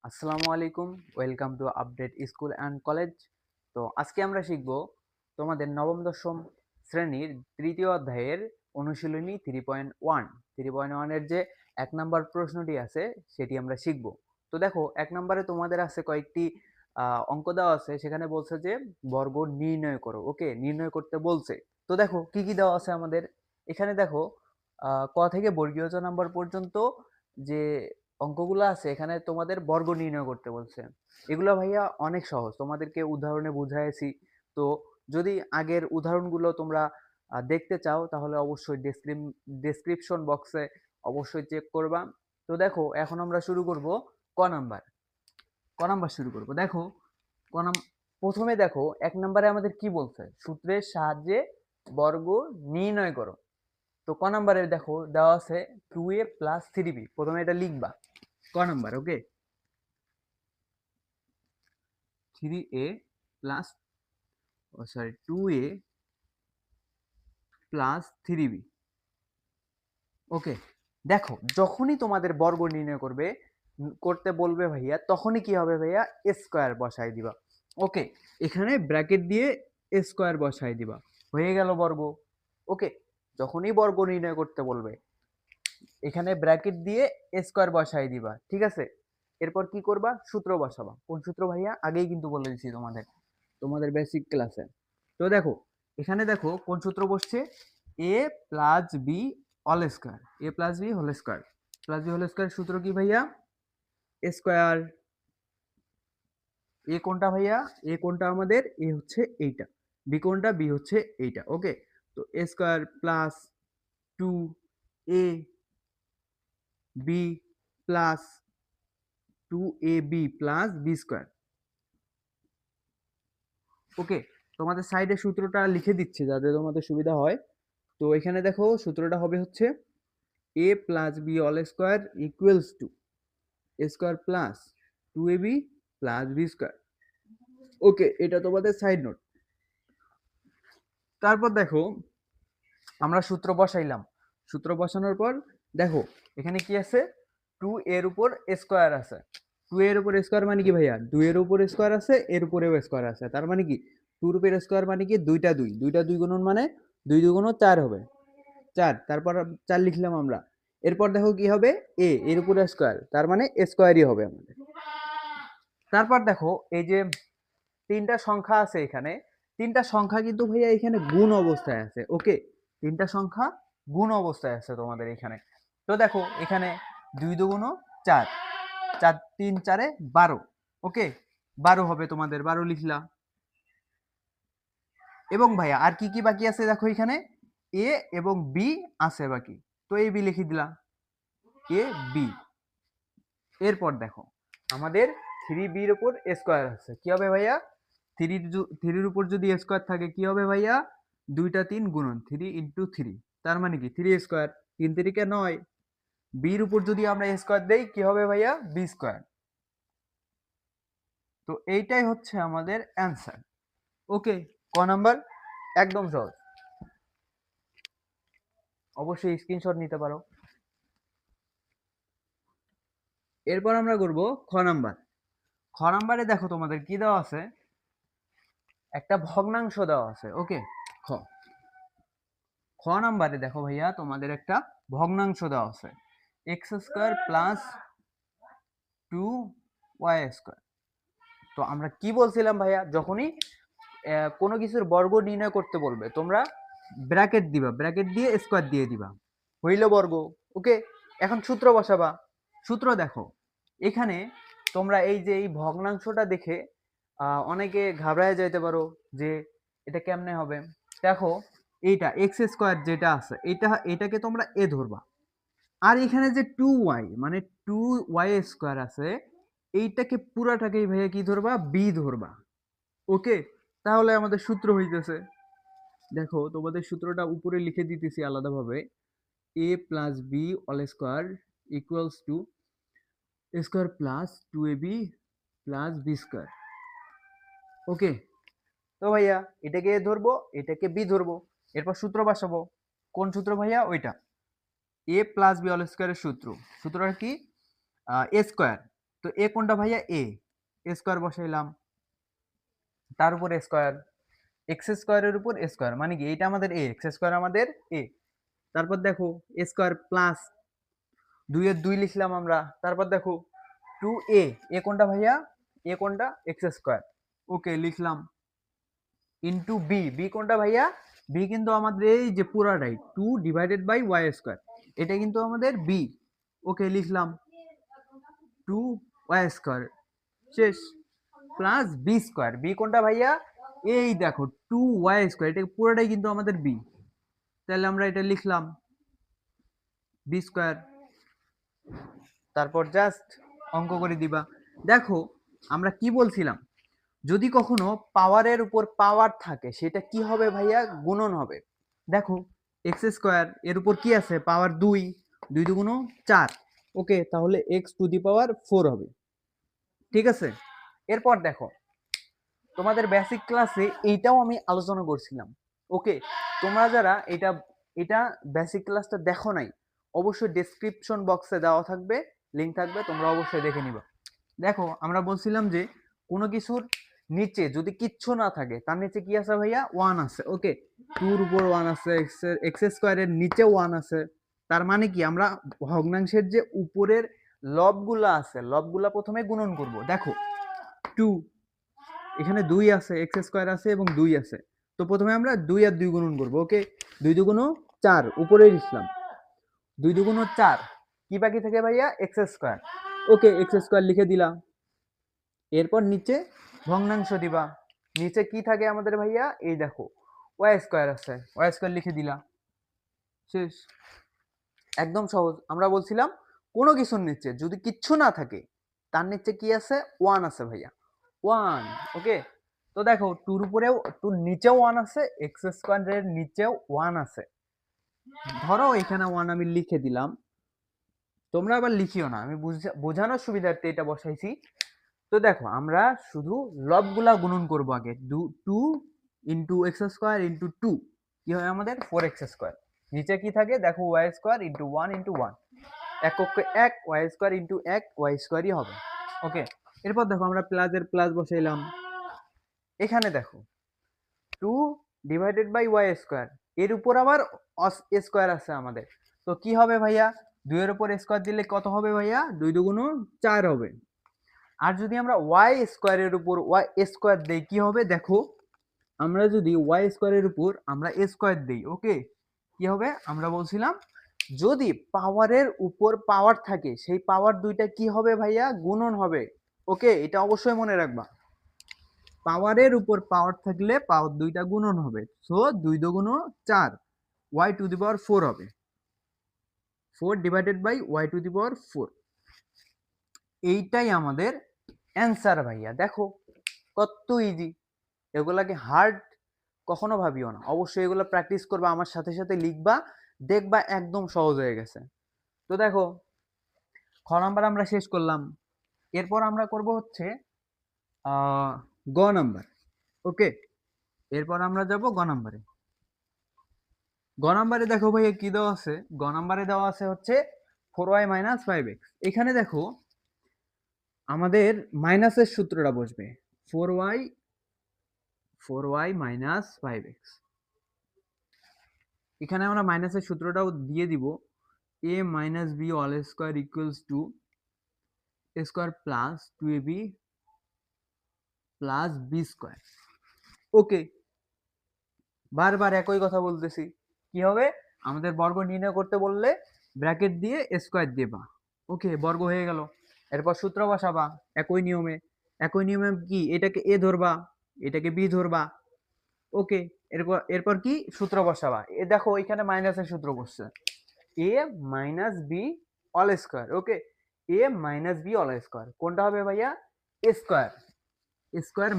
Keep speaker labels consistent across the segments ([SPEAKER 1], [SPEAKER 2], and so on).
[SPEAKER 1] আসসালামু আলাইকুম, welcome to update school and college. তো আজকে আমরা শিখব তোমাদের নবম দশম শ্রেণীর তৃতীয় অধ্যায়ের অনুশীলনী 3.1 যে 1 নম্বর প্রশ্নটি আছে সেটি আমরা শিখব। তো দেখো, 1 নম্বরে তোমাদের আছে কয়েকটি অঙ্ক দেওয়া আছে, সেখানে বলছে যে বর্গ নির্ণয় করো। ওকে, নির্ণয় করতে বলছে। তো দেখো কি কি দেওয়া আছে আমাদের এখানে। দেখো, ক থেকে বর্গীয় জ নাম্বার পর্যন্ত যে অঙ্কগুলো আছে এখানে তোমাদের বর্গ নির্ণয় করতে বলছে। এগুলো ভাইয়া অনেক সহজ, তোমাদেরকে উদাহরণে বুঝাইছি। তো যদি আগের উদাহরণগুলো তোমরা দেখতে চাও তাহলে অবশ্যই ডেসক্রিপশন বক্সে অবশ্যই চেক করবা। তো দেখো, এখন আমরা শুরু করব ক নাম্বার। শুরু করব। দেখো, ক নাম প্রথমে দেখো 1 নম্বরে আমাদের কি বলছে, সূত্রের সাহায্যে বর্গ নির্ণয় করো। তো ক নাম্বারে দেখো দেওয়া আছে 2a+3b। প্রথমে এটা লিখবা, ক নাম্বার। ওকে, 2a+3b। ওকে, দেখো যখনই তোমাদের বর্গ নির্ণয় করতে বলবে ভাইয়া, তখনই কি হবে ভাইয়া, স্কোয়ার বসাই দিবা। ওকে, এখানে ব্র্যাকেট দিয়ে স্কোয়ার বসাই দিবা, হয়ে গেল বর্গ। ওকে, যখনই বর্গ নির্ণয় করতে বলবে এখানে ব্র্যাকেট দিয়ে স্কোয়ার বসাই দিবা, ঠিক আছে। এরপর কি করবা, সূত্র বসাবা। কোন সূত্র ভাইয়া, আগেই কিন্তু বলে দিছি তোমাদের বেসিক ক্লাসে। তো দেখো, এখানে দেখো কোন সূত্র বসছে, a+b all square. a+b whole square সূত্র কি ভাইয়া, স্কোয়ার। এ কোনটা ভাইয়া, এ কোনটা আমাদের, এ হচ্ছে এইটা, বি কোনটা, বি হচ্ছে এইটা। ওকে, তো A square plus 2ab plus 2ab+b²। Okay, তোমাদের সাইডে সূত্রটা লিখে দিচ্ছে যাতে তোমাদের সুবিধা হয়। তো এখানে দেখো সূত্রটা হবে হচ্ছে a+b² = a² + 2ab+b²। ওকে, এটা তোমাদের সাইড নোট। তারপর দেখো আমরা সূত্র বসাইলাম। সূত্র বসানোর পর দেখো এখানে কি আছে, 2 এর উপর স্কোয়ার আছে। 2 এর উপর স্কোয়ার মানে কি ভাইয়া, 2 এর উপর স্কোয়ার আছে, এর উপরেও স্কোয়ার আছে, তার মানে কি 2 এর উপর স্কোয়ার মানে কি, দুইটা 2 গুণন মানে 2 2 4 হবে, 4। তারপর 4 লিখলাম আমরা। এরপর দেখো কি হবে, এর উপর স্কোয়ার, তার মানে স্কোয়ারই হবে আমাদের। তারপর দেখো এই যে তিনটা সংখ্যা আছে এখানে, তিনটা সংখ্যা কিন্তু ভাইয়া এখানে গুণ অবস্থায় আছে। ওকে, তিনটা সংখ্যা গুণ অবস্থায় আছে তোমাদের এখানে। তো দেখো এখানে 2 2 4, 4 3 4 12। ওকে, 12 হবে তোমাদের, 12 লিখলা। এবং ভাইয়া আর কি কি বাকি আছে দেখো, এখানে এ এবং বি আছে বাকি, তো এ বি লিখে দিলা, এ বি। এরপর দেখো আমাদের 3b-র উপর স্কোয়ার আছে, কি হবে ভাইয়া, 3-র উপর যদি স্কোয়ার থাকে কি হবে ভাইয়া, 2টা 3 গুণন 3 × 3, তার মানে কি 3 স্কোয়ার, 3 3 = 9। বির উপর যদি আমরা স্কোয়ার দেই কি হবে ভাইয়া, b²। তো এইটাই হচ্ছে আমাদের অ্যান্সার। ওকে, ক নাম্বার একদম সহজ, অবশ্যই স্ক্রিনশট নিতে পারো। এরপর আমরা করব খ নাম্বার। খ নাম্বারে দেখো তোমাদের কি দেওয়া আছে, একটা ভগ্নাংশ দেওয়া আছে। ওকে, খ খ নাম্বারে দেখো ভাইয়া তোমাদের একটা ভগ্নাংশ দেওয়া আছে, x² + 2y²। তো আমরা কি বলছিলাম ভাইয়া, যখনই কোনো কিছুর বর্গ নির্ণয় করতে বলবে তোমরা ব্র্যাকেট দিবা, ব্র্যাকেট দিয়ে স্কোয়ার দিয়ে দিবা, হইল বর্গ। ওকে, এখন সূত্র বসাবা। সূত্র দেখো এখানে তোমরা এই যে এই ভগ্নাংশটা দেখে অনেকে ঘাবড়ায় যাইতে পারো যে এটা কেমনে হবে। দেখো এইটা x² যেটা আছে এটাকে তোমরা এ ধরবা, আর এখানে যে 2y মানে 2y² আছে এইটাকে পুরাটাকেই ভাইয়া কি ধরবা, বি ধরবা। ওকে, তাহলে আমাদের সূত্র হইতেছে, দেখো তোমাদের সূত্রটা উপরে লিখে দিতেছি আলাদাভাবে, a+b² = a² + 2ab+b²। ওকে, তো ভাইয়া এটাকে এ ধরবো, এটাকে বি ধরবো, এরপর সূত্র বসাবো। কোন সূত্র ভাইয়া, ওইটা a+b² এর সূত্রটা কি, এ স্কোয়ার। তো এ কোনটা ভাইয়া এ স্কোয়ার বসাইলাম, তার উপর স্কোয়ার, এক্স স্কোয়ারের উপর স্কোয়ার, মানে কি এটা আমাদের এ, এক্স স্কোয়ার আমাদের এ। তারপর দেখো স্কোয়ার প্লাস 2 এর 2 লিখলাম আমরা। তারপর দেখো 2a, এ কোনটা ভাইয়া, এ কোনটা এক্স স্কোয়ার, ওকে লিখলাম, ইন্টু বি, বি কোনটা ভাইয়া, বি কিন্তু আমাদের এই যে পুরাটাই 2 ডিভাইডেড বাই ওয়াই স্কোয়ার, এটা কিন্তু আমাদের বি, ওকে লিখলাম 2 ওয়াই স্কোয়ার শেষ, প্লাস বি স্কোয়ার, বি কোনটা ভাইয়া, এই দেখো 2 ওয়াই স্কোয়ার, এটা পুরোটাই কিন্তু আমাদের বি, তাহলে আমরা এটা লিখলাম বি স্কোয়ার। তারপর জাস্ট অঙ্ক করে দিবা। দেখো আমরা কি বলছিলাম, যদি কখনো পাওয়ারের উপর পাওয়ার থাকে সেটা কি হবে ভাইয়া, গুণন হবে। দেখো এক্স স্কোয়ার এর উপর কি আছে, পাওয়ার 2, 2 দুগুণ 4, ওকে, তাহলে এক্স টু দি পাওয়ার 4 হবে, ঠিক আছে। এরপর দেখো তোমাদের বেসিক ক্লাসে এইটাও আমি আলোচনা করছিলাম, ওকে, তোমরা যারা এটা এটা বেসিক ক্লাসটা দেখো নাই, অবশ্যই ডেসক্রিপশন বক্সে দেওয়া থাকবে, লিংক থাকবে, তোমরা অবশ্যই দেখে নিবা। দেখো আমরা বলছিলাম যে কোনো কিছুর নিচে যদি কিচ্ছু না থাকে, তার নিচে কি আছে ভাইয়া, 1 আছে, ওকে, 2 এর উপর 1 আছে, এক্স স্কোয়ারের নিচে 1 আছে, তার মানে কি আমরা ভগ্নাংশের যে উপরের লবগুলা আছে, লবগুলা প্রথমে গুণন করব। দেখো 2, এখানে 2 আছে, এক্স স্কোয়ার আছে এবং 2 আছে, তো প্রথমে আমরা 2 আর 2 গুণন করব, ওকে, 2 দুগুণ 4 উপরে লিখলাম, 2 দুগুণ 4, কি বাকি থাকে ভাইয়া, এক্স স্কোয়ার, ওকে, এক্স স্কোয়ার লিখে দিলাম। এরপর নিচে ভগ্নাংশ দিবা, নিচে কি থাকে আমাদের ভাইয়া, এই দেখো ওয়াই স্কোয়ার আছে, ওয়াই স্কোয়ার লিখে দিলা, শেষ, একদম সহজ। আমরা বলছিলাম কোনো কিছুর নিচে যদি কিচ্ছু না থাকে, তার নিচে কি আছে, 1 আছে ভাইয়া, 1, ওকে। তো দেখো 2 এর উপরেও, 2 এর নিচেও 1 আছে, এক্স স্কোয়ারের নিচেও 1 আছে, ধরো এখানে 1 আমি লিখে দিলাম, তোমরা আবার লিখিও না, আমি বোঝানোর সুবিধার্থে এটা বসাইছি। তো দেখো আমরা শুধু লবগুলা গুণন করব আগে, 2 ইন্টু এক্স স্কোয়ার ইন্টু 2, কি হয় আমাদের 4x স্কোয়ার, নিচে কি থাকে দেখো ওয়াই স্কোয়ার ইন্টু 1 ইন্টু 1, এককে 1, ওয়াই স্কোয়ার ইন্টু 1 ওয়াই স্কোয়ারই হবে, ওকে। এরপর দেখো আমরা প্লাসের প্লাস বসাইলাম, এখানে দেখো 2 ডিভাইডেড বাই ওয়াই স্কোয়ার, এর উপর আবার স্কোয়ার আছে আমাদের, তো কি হবে ভাইয়া, 2 এর উপর স্কোয়ার দিলে কত হবে ভাইয়া, 2 দুগুণ 4 হবে। আর যদি আমরা ওয়াই স্কোয়ারের উপর ওয়াই স্কোয়ার দেই কি হবে, দেখো আমরা যদি ওয়াই স্কোয়ারের উপর আমরা স্কোয়ার দেই, ওকে, কি হবে, আমরা বলছিলাম যদি পাওয়ারের উপর পাওয়ার থাকে, সেই পাওয়ার দুইটা কি হবে ভাইয়া, গুণন হবে, ওকে, এটা অবশ্যই মনে রাখবা, পাওয়ারের উপর পাওয়ার থাকলে পাওয়ার দুইটা গুণন হবে, সো 2 দুগুণ 4, ওয়াই টু দি পাওয়ার 4 হবে, 4 divided by Y to the power 4, এইটাই আমাদের অ্যান্সার ভাইয়া। দেখো কত ইজি, এগুলাকে হার্ড কখনো ভাবিও না, অবশ্যই এগুলো প্র্যাকটিস করবা, আমার সাথে সাথে লিখবা, দেখবা একদম সহজ হয়ে গেছে। তো দেখো খ নাম্বার আমরা শেষ করলাম, এরপর আমরা করব হচ্ছে গ নাম্বার, ওকে, এরপর আমরা যাব গ নাম্বারে। গ নাম্বারে দেখো ভাইয়া কি দেওয়া আছে, গ নাম্বারে দেওয়া আছে হচ্ছে 4y মাইনাস 5x, এখানে দেখো আমাদের মাইনাসের সূত্রটা বসবে, 4y মাইনাস 5x, এখানে আমরা মাইনাসের সূত্রটাও দিয়ে দিব, a minus B all square equals to a square plus 2ab plus B square, okay, বারবার একই কথা বলতেছি, কি হবে, আমাদের বর্গ নির্ণয় করতে বললে ব্র্যাকেট দিয়ে স্কোয়ার দেবা, ওকে, বর্গ হয়ে গেল। এরপর সূত্র বসাবা একই নিয়মে, একই নিয়মে কি, এটাকে এ ধরবা, এটাকে বি ধরবা, ওকে, এরপর এরপর কি সূত্র বসাবা, এ দেখো এখানে মাইনাসের সূত্র বসছে, A minus B all square, okay, A minus B all square, কোনটা হবে ভাইয়া, A square, square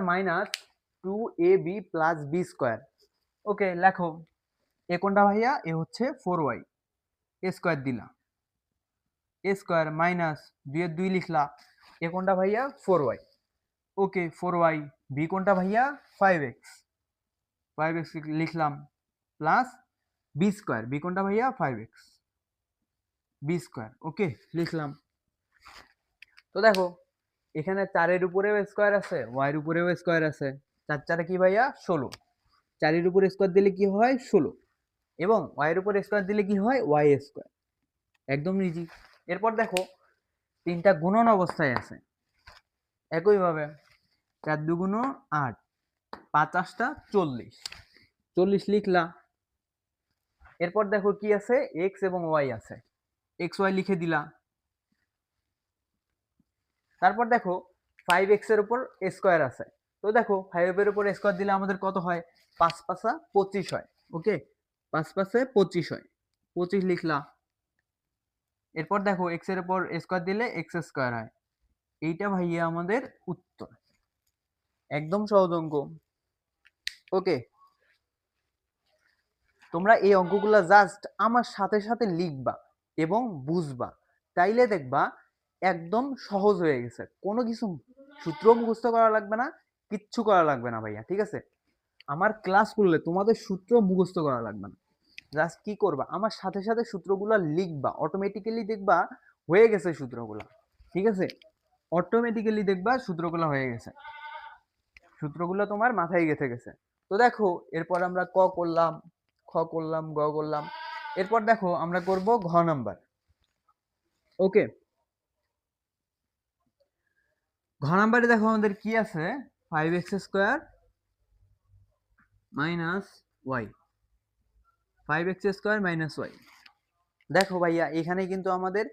[SPEAKER 1] minus 2ab plus B square, okay, লেখো এ কোনটা ভাইয়া, এ হচ্ছে 4y, এ স্কোয়ার দিলা, এ স্কোয়ার মাইনাস 2 এর 2 লিখলা, এ কোনটা ভাইয়া 4y, ওকে, 4y, বি কোনটা ভাইয়া 5x, 5x লিখলাম, প্লাস বি স্কোয়ার, বি কোনটা ভাইয়া 5x, বি স্কোয়ার, ওকে লিখলাম, তো দেখো এখানে 4 এর উপরেও স্কোয়ার আছে, ওয়াই এর উপরেও স্কোয়ার আছে। 4 4 কি ভাইয়া 16। 4 এর উপরে স্কোয়ার দিলে কি হয় 16, এবং ওয়াই এর উপরে স্কোয়ার দিলে কি হয় ওয়াই স্কোয়ার। একদম ইজি। এরপর দেখো তিনটা গুণন অবস্থায় আছে একইভাবে। 4 2 8, 5 8 40, 40 লিখলা। এরপর দেখো কি আছে এক্স এবং ওয়াই আছে, এক্স ওয়াই লিখে দিলা। তারপর দেখো 5x এর উপর স্কোয়ার আছে। তো দেখো 5 এর উপর স্কোয়ার দিলে আমাদের কত হয় 5 5 25 হয়। ওকে, 5 5 25 হয়, 25 লিখলা। এরপর দেখো এক্স এর উপর স্কোয়ার দিলে এক্স স্কোয়ার হয়। এইটা ভাইয়া আমাদের উত্তর। একদম সহজ অঙ্ক। ওকে, তোমরা এই অঙ্কগুলো জাস্ট আমার সাথে সাথে লিখবা এবং বুঝবা, তাইলে দেখবা একদম সহজ হয়ে গেছে। কোনো কিছু সূত্র মুখস্থ করা লাগবে না, কিচ্ছু করা লাগবে না ভাইয়া, ঠিক আছে? আমার ক্লাস করলে তোমাদের সূত্র মুখস্থ করা লাগবে না। জাস্ট কি করবা আমার সাথে সাথে সূত্রগুলো লিখবা, অটোমেটিক্যালি দেখবা হয়ে গেছে সূত্রগুলো, ঠিক আছে? অটোমেটিক্যালি দেখবা সূত্রগুলো হয়ে গেছে, সূত্রগুলো তোমার মাথায় গেঁথে গেছে। তো দেখো এরপর আমরা ক করলাম, খ করলাম, গ করলাম। এরপর দেখো আমরা করব ঘ নাম্বার। ওকে, ঘ নাম্বারে দেখো আমাদের কি আছে 5x square minus Y, 5x square minus Y. দেখো ভাইয়া এখানে কিন্তু আমাদের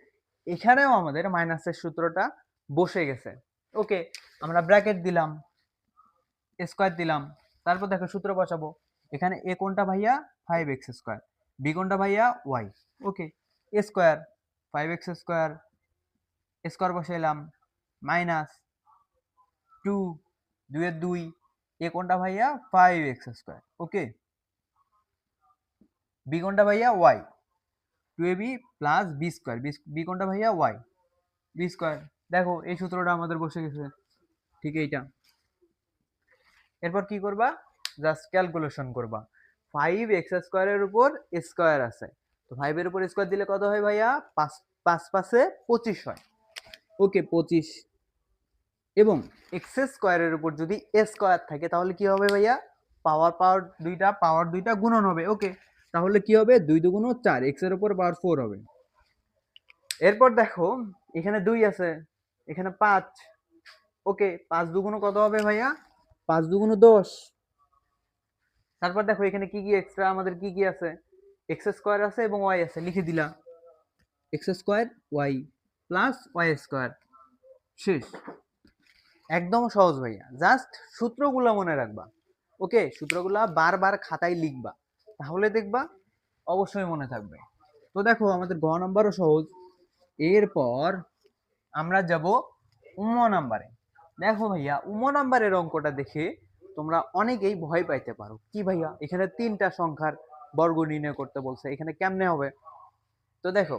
[SPEAKER 1] এখানেও আমাদের মাইনাসের সূত্রটা বসে গেছে। ওকে, আমরা ব্র্যাকেট দিলাম, স্কোয়ার দিলাম, তারপর দেখো সূত্র বসাবো। এখানে এ কোনটা ভাইয়া 5x স্কোয়ার, বি কোনটা ভাইয়া Y. Okay, A square 5x square, square বসাইলাম, মাইনাস 2, 2 এর 2, এ কোনটা ভাইয়া 5x স্কোয়ার। ওকে, বি কোনটা ভাইয়া Y, 2ab plus B square, B কোনটা ভাইয়া ওয়াই, বি স্কোয়ার। দেখো এই সূত্রটা আমাদের বসে গেছে, ঠিক এইটা। এরপর কি করবা জাস্ট ক্যালকুলেশন করবা। 5x স্কোয়ারের উপর স্কোয়ার আছে, তো 5 এর উপর স্কোয়ার দিলে কত হয় ভাইয়া 5 5 5 25 হয়। ওকে 25, এবং এক্স স্কোয়ারের উপর যদি স্কোয়ার থাকে তাহলে কি হবে ভাইয়া পাওয়ার দুইটা গুণন হবে। ওকে, তাহলে কি হবে 2 2 4, এক্স এর উপর পাওয়ার 4 হবে। এরপর দেখো এখানে 2 আছে, এখানে 5। ওকে, 5 2 কত হবে ভাইয়া 5 2 10। তারপর দেখো এখানে কি কি এক্সট্রা আমাদের কি কি আছে, এক্স স্কোয়ার আছে এবং ওয়াই আছে, লিখে দিলা X square Y plus Y square. শেষ, একদম সহজ ভাইয়া, জাস্ট সূত্রগুলো মনে রাখবা। ওকে, সূত্রগুলা বারবার খাতায় লিখবা, তাহলে দেখবা অবশ্যই মনে থাকবে। তো দেখো আমাদের গ নাম্বারও সহজ। এরপর আমরা যাব উম নাম্বারে। দেখো ভাইয়া উম নাম্বারের অঙ্কটা দেখে তোমরা অনেকেই ভয় পাইতে পারো, কি ভাইয়া এখানে 3টা সংখ্যার বর্গ নির্ণয় করতে বলছে, এখানে কেমনে হবে? তো দেখো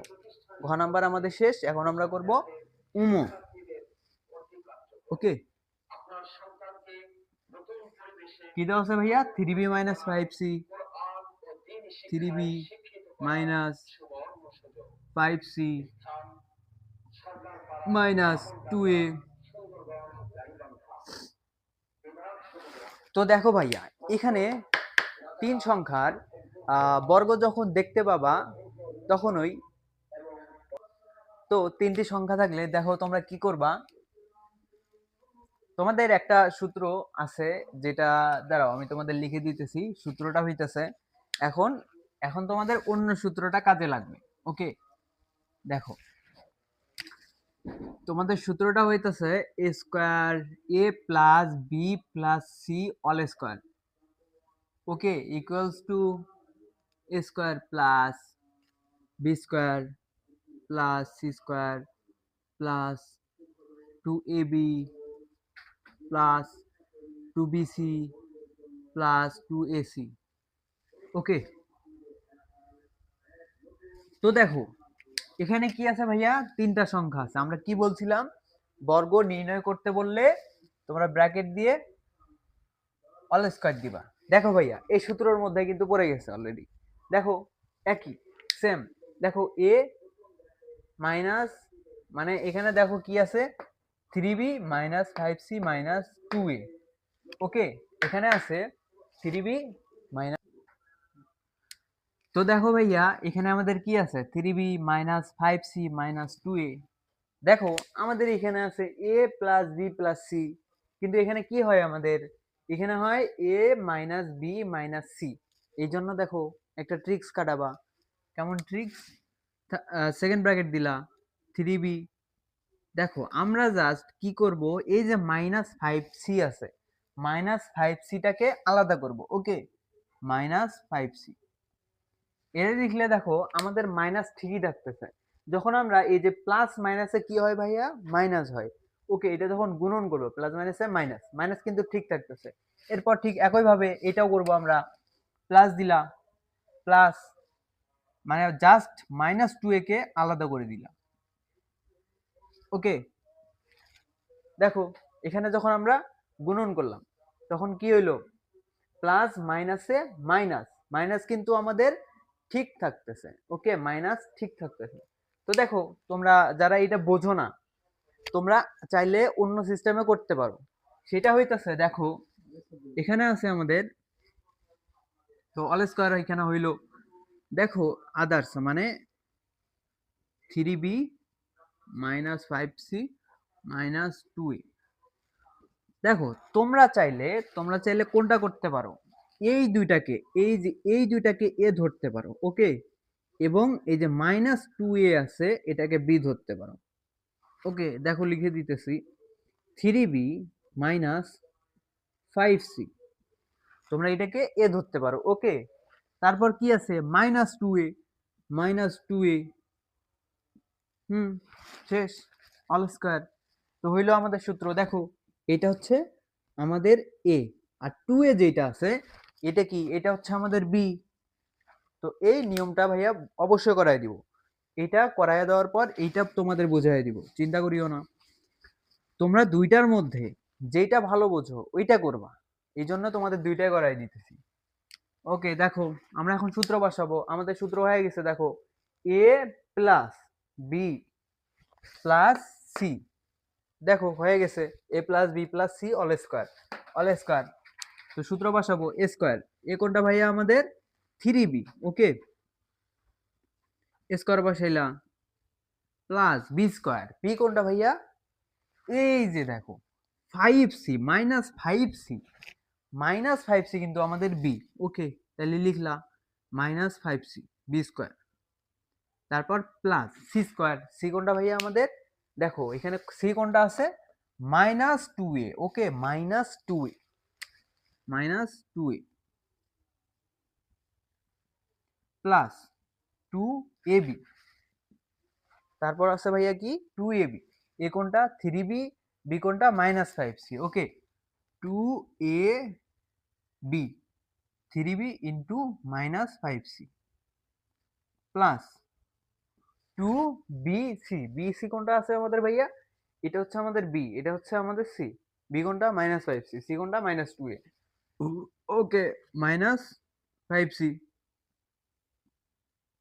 [SPEAKER 1] ঘ নাম্বার আমাদের শেষ, এখন আমরা করব উম। ওকে, কি দেওয়া আছে ভাইয়া 3b minus 5c, 3b minus 5c minus 2a। তো দেখো ভাইয়া এখানে 3 সংখ্যার বর্গ যখন দেখতে পাবা তখনই, তো 3টি সংখ্যা থাকলে দেখো তোমরা কি করবা, তোমাদের একটা সূত্র আছে যেটা, দাঁড়াও আমি তোমাদের লিখে দিতেছি। সূত্রটা হইতেছে, এখন এখন তোমাদের অন্য সূত্রটা কাজে লাগবে। ওকে, দেখো তোমাদের সূত্রটা হইতেছে A square A plus B plus C all square, okay, equals to A square plus B square plus C square plus 2ab plus 2bc plus 2ac। Okay, তো দেখো এখানে কি আছে ভাইয়া 3টা সংখ্যা আছে। আমরা কি বলছিলাম, বর্গ নির্ণয় করতে বললে তোমরা ব্র্যাকেট দিয়ে অল স্কয়ার দিবা। দেখো ভাইয়া এই সূত্রের মধ্যে কিন্তু পড়ে গেছে অলরেডি। দেখো একই সেম, দেখো এ মাইনাস, মানে এখানে দেখো কি আছে 3b minus 5c minus 2a। ওকে, এখানে আছে 3b মাইনাস, তো দেখো ভাইয়া এখানে আমাদের কি আছে 3b minus 5c minus 2a। দেখো আমাদের এখানে আছে a plus B plus C, কিন্তু এখানে কি হয় আমাদের, এখানে হয় a minus B minus C. এই জন্য দেখো একটা ট্রিক্স কাটাবা। কেমন ট্রিক্স? সেকেন্ড ব্র্যাকেট দিলা 3b। দেখো আমরা জাস্ট কি করব, এই যে মাইনাস 5c আছে, মাইনাস 5c-টাকে আলাদা করব। ওকে, মাইনাস 5c এটা লিখলে দেখো আমাদের মাইনাস ঠিকই থাকতেছে। যখন আমরা এই যে প্লাস মাইনাসে কি হয় ভাইয়া, মাইনাস হয়। ওকে, এটা যখন গুণন করবো প্লাস মাইনাসে মাইনাস, মাইনাস কিন্তু ঠিক থাকতেছে। এরপর ঠিক একইভাবে এটাও করব আমরা, প্লাস দিলা, প্লাস মানে জাস্ট মাইনাস 2a কে আলাদা করে দিলাম। ওকে, দেখো এখানে যখন আমরা গুণন করলাম তখন কি হইলো, প্লাস মাইনাসে মাইনাস, মাইনাস কিন্তু আমাদের ঠিক থাকতেছে। ওকে, মাইনাস ঠিক থাকতেছে। তো দেখো তোমরা যারা এটা বোঝো না, তোমরা চাইলে অন্য সিস্টেমে করতে পারো। সেটা হইতাছে দেখো এখানে আছে আমাদের, তো অল স্কয়ার এখানে হইলো, দেখো আদার্স মানে 3b minus 5c minus 2a। দেখো তোমরা চাইলে কোনটা করতে পারো, এই দুইটাকে, এই দুইটাকে এ ধরতে পারো। ওকে, এবং এই যে মাইনাস 2a আছে এটাকে বি ধরতে পারো। ওকে, দেখো লিখে দিতেছি 3b মাইনাস 5c, তোমরা এটাকে এ ধরতে পারো। ওকে, তারপর কি আছে মাইনাস 2a, মাইনাস 2a, শেষ, অল স্কয়ার। তো হইলো আমাদের সূত্র। দেখো এটা হচ্ছে আমাদের এ, আর 2a যেটা আছে এটা কি, এটা হচ্ছে আমাদের বি। তো এই নিয়মটা ভাইয়া অবশ্যই করাই দিব। এটা করাইয়া দেওয়ার পর এইটা তোমাদের বোঝাই দিব, চিন্তা করিও না। তোমরা দুইটার মধ্যে যেটা ভালো বোঝো ওইটা করবা, এই জন্য তোমাদের দুইটাই করাই দিতেছি। ওকে, দেখো আমরা এখন সূত্র বসাবো। আমাদের সূত্র হয়ে গেছে, দেখো A plus B plus C, দেখো হয়ে গেছে A plus B plus C all square, all square. তো সূত্র বসাবো এ স্কয়ার, এ কোনটা ভাইয়া আমাদের 3b। ওকে, স্কয়ার বসাইলা, প্লাস বি স্কয়ার, বি কোনটা ভাইয়া, এই যে দেখো 5c minus 5c, minus 5c কিন্তু আমাদের বি। ওকে, তাহলে লিখলা মাইনাস 5c বি স্কয়ার, তারপর প্লাস সি স্কয়ার, সি কোনটা ভাইয়া আমাদের, দেখো এখানে সি কোনটা আছে, minus 2a। Okay, minus 2a, minus 2a plus 2ab, তারপর আছে ভাইয়া কি 2ab, এ কোনটা 3b, বি কোনটা minus 5c। Okay, 2ab 3b into minus 5c plus 2bc, BC কোনটা আছে আমাদের ভাইয়া, এটা হচ্ছে আমাদের বি, এটা হচ্ছে আমাদের সি, বি কোনটা মাইনাস 5c, সি কোনটা minus 2a। Okay, minus 5c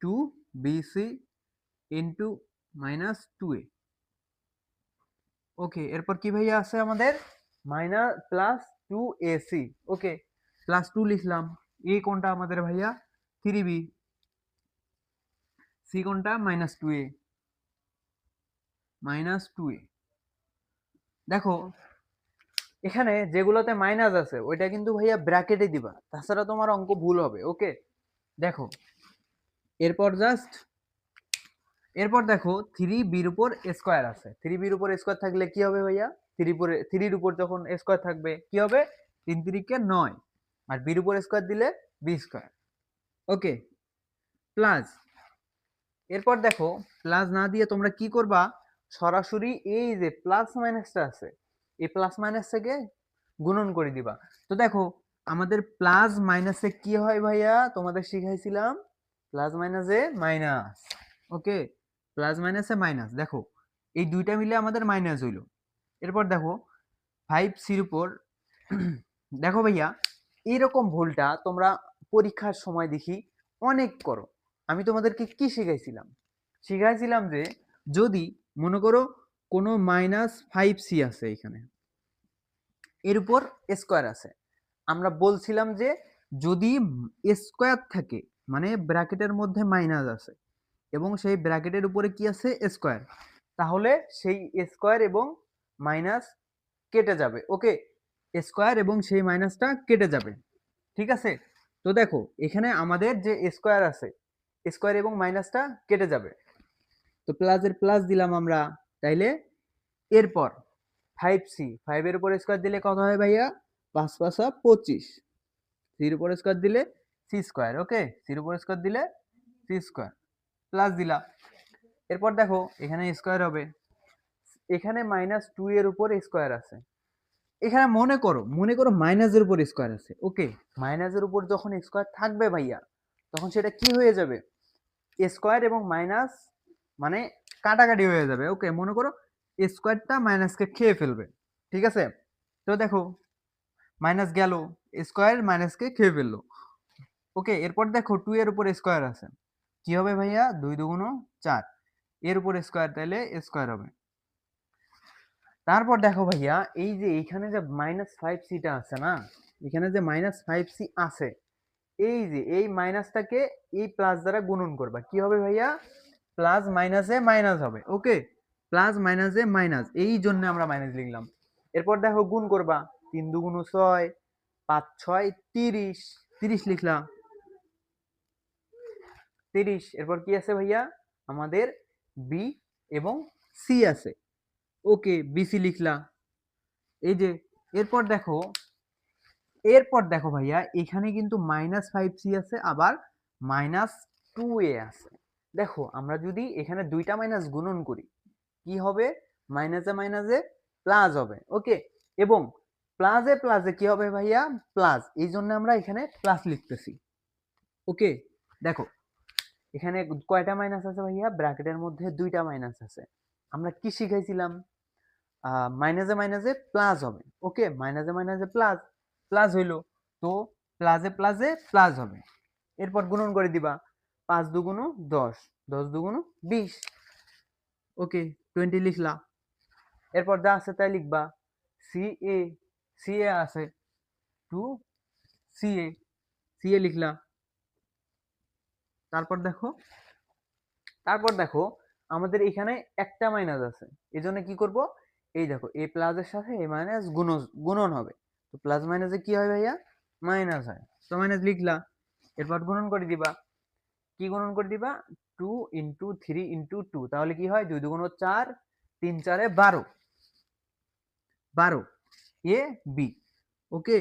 [SPEAKER 1] 2bc into minus 2a। Okay, এরপর কি ভাইয়া আছে আমাদের মাইনাস প্লাস 2ac। ওকে, প্লাস 2 লিখলাম, এ কোনটা আমাদের ভাইয়া 3b, সি কোনটা মাইনাস 2a, মাইনাস 2a। দেখো এখানে যেগুলোতে মাইনাস আছে ওইটা কিন্তু ভাইয়া ব্র্যাকেটে দিবা, তাছাড়া তোমার অঙ্ক ভুল হবে। ওকে, দেখো এরপর দেখো 3bর উপর স্কয়ার আছে, 3bর উপর স্কয়ার থাকলে কি হবে ভাইয়া, 3 উপর যখন স্কয়ার থাকবে কি হবে, 3 3 9, আর বির উপর স্কয়ার দিলে বি স্কয়ার। ওকে, প্লাস, এরপর দেখো প্লাস না দিয়ে তোমরা কি করবা, সরাসরি এই যে প্লাস মাইনাসটা আছে এই প্লাস মাইনাস থেকে গুণন করে দিবা। তো দেখো আমাদের প্লাস মাইনাসে কি হয় ভাইয়া, তোমাদের শিখাইছিলাম প্লাস মাইনাসে মাইনাস। ওকে, প্লাস মাইনাসে মাইনাস, দেখো এই দুইটা মিলে আমাদের মাইনাস হইলো। এরপর দেখো 5cর উপর দেখো ভাইয়া এইরকম ভুলটা তোমরা পরীক্ষার সময় দেখি অনেক করো। আমি তোমাদেরকে কি শিখাইছিলাম যে যদি মনে করো কোনো -5c আছে এখানে, এর উপর স্কোয়ার আছে। আমরা বলছিলাম যে যদি স্কোয়ার থাকে মানে ব্র্যাকেটের মধ্যে মাইনাস আছে এবং সেই ব্র্যাকেটের উপরে কি আছে স্কোয়ার, তাহলে সেই স্কোয়ার এবং মাইনাস কেটে যাবে। ওকে, স্কোয়ার এবং সেই মাইনাসটা কেটে যাবে, ঠিক আছে। তো দেখো এখানে আমাদের যে স্কোয়ার আছে, স্কোয়ার এবং মাইনাসটা কেটে যাবে, তো প্লাসের প্লাস দিলাম আমরা। তাইলে এরপর 5c, 5 এর উপর স্কোয়ার দিলে কত হয় ভাইয়া? 5 5 25, 3 এর উপর স্কোয়ার দিলে c স্কোয়ার। ওকে, 3 এর উপর স্কোয়ার দিলে c স্কোয়ার, প্লাস দিলা। এরপর দেখো এখানে স্কোয়ার হবে, এখানে -2 এর উপর স্কোয়ার আছে, এখানে মনে করো মাইনাসের উপর স্কোয়ার আছে। ওকে, মাইনাসের উপর যখন স্কোয়ার থাকবে ভাইয়া, তখন সেটা কি হয়ে যাবে? স্কোয়ার এবং মাইনাস মানে কাটাকাটি হয়ে যাবে। ওকে, মনে করো স্কোয়ারটা মাইনাসকে খেয়ে ফেলবে, ঠিক আছে। তো দেখো মাইনাস গেল, স্কোয়ার মাইনাসকে খেয়ে ফেললো। ওকে, এরপর দেখো 2 এর উপর স্কোয়ার আছে, কি হবে ভাইয়া? 2 2 4, এর উপর স্কোয়ার, তাহলে স্কোয়ার হবে। তারপর দেখো ভাইয়া এই যে এইখানে যে -5c আছে না, এখানে যে -5c আছে, এই যে এই মাইনাসটাকে এই প্লাস দ্বারা গুণন করবা, কি হবে ভাইয়া? প্লাস মাইনাসে মাইনাস হবে। ওকে, প্লাস মাইনাসে মাইনাস, এই জন্য আমরা মাইনাস লিখলাম। এরপর দেখো গুণ করবা, 3 2 6, 5 6 30, 30 লিখলাম, 30। এরপর কি আছে ভাইয়া? আমাদের বি এবং সি আছে। ওকে, বিসি লিখলা, এই যে। এরপর দেখো ভাইয়া এখানে কিন্তু -5c আছে, আবার -2a আছে। দেখো আমরা যদি এখানে দুইটা মাইনাস গুণন করি, কি হবে? মাইনাসে মাইনাসে প্লাস হবে। ওকে, এবং প্লাসে প্লাসে কি হবে ভাইয়া? প্লাস, এই জন্য আমরা এখানে প্লাস লিখতেছি। ওকে, দেখো এখানে কয়টা মাইনাস আছে ভাইয়া? ব্র্যাকেটের মধ্যে দুইটা মাইনাস আছে। আমরা কি শিখাইছিলাম? মাইনাসে মাইনাসে প্লাস হবে। ওকে, মাইনাসে মাইনাসে প্লাস, প্লাস হইলো, তো প্লাসে প্লাসে প্লাস হবে। এরপর গুণন করে দিবা, 5 2 10, 10 2 20। ওকে, 20 লিখলা। এরপর যা আছে তাই লিখবা, সি এ, সি এ আছে 2 সি এ, সি এ লিখলা। তারপর দেখো আমাদের এখানে একটা মাইনাস আছে, এই জন্য কি করব? এই দেখো এ প্লাসের সাথে এ মাইনাস গুণন হবে, তো প্লাস মাইনাসে কি হয় ভাইয়া? মাইনাস হয়, তো মাইনাস লিখলা। এরপর গুণন করে দিবা, কি গুণন করে দিবা? 2 ইন্টু 3 ইন্টু 2, তাহলে কি হয়? 2 2 4, 3 4 12, 12 A B. Okay,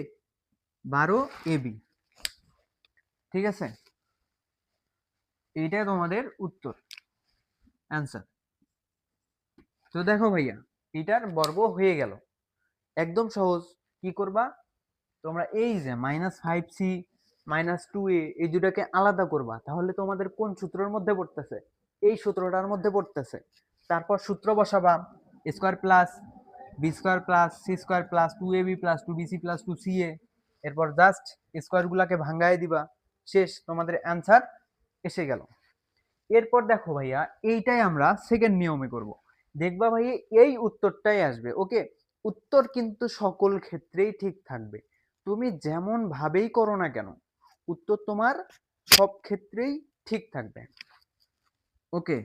[SPEAKER 1] 12 A B, ঠিক আছে। এইটাই তোমাদের উত্তর, অ্যান্সার। তো দেখো ভাইয়া এটার বর্গ হয়ে গেল, একদম সহজ। কি করবা তোমরা? এই যে -5c -2a এই দুটাকে আলাদা করবা, তাহলে তোমাদের কোন সূত্রের মধ্যে পড়তেছে? এই সূত্রটার মধ্যে পড়তেছে। তারপর সূত্র বসাবা, square plus B square plus C square plus 2ab plus 2bc plus 2ca। এরপর জাস্ট স্কোয়ার গুলাকে ভাঙ্গায় দিবা, শেষ, তোমাদের অ্যান্সার এসে গেল। এরপর দেখো ভাইয়া এইটাই আমরা সেকেন্ড নিয়মে করব। দেখবা ভাই এই উত্তরটাই আসবে। ওকে, উত্তর কিন্তু সকল ক্ষেত্রেই ঠিক থাকবে, তুমি যেমন ভাবেই করো না কেন, উত্তর তোমার সব ক্ষেত্রেই ঠিক থাকবে। ওকে,